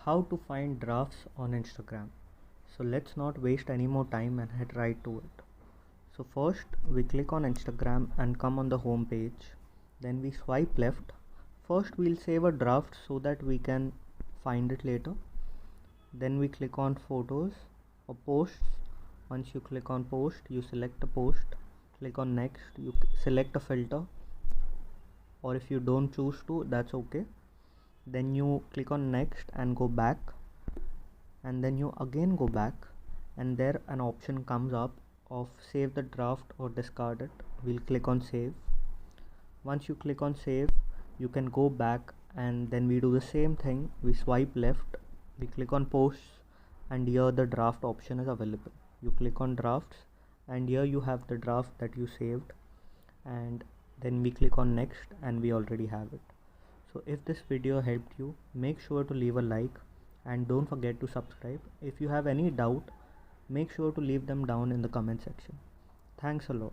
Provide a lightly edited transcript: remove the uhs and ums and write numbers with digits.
How to find drafts on Instagram. So let's not waste any more time and head right to it. So first we click on Instagram and come on the home page. Then we swipe left. First we'll save a draft so that we can find it later. Then we click on photos or posts. Once you click on post, you select a post. Click on next, you select a filter, or if you don't choose to, that's okay. Then you click on next and go back, and then you again go back, and there an option comes up of save the draft or discard it. We'll click on save. Once you click on save, you can go back, and then we do the same thing. We swipe left, we click on posts, and here the draft option is available. You click on drafts, and here you have the draft that you saved, and then we click on next and we already have it. So if this video helped you, make sure to leave a like and don't forget to subscribe. If you have any doubt, make sure to leave them down in the comment section. Thanks a lot.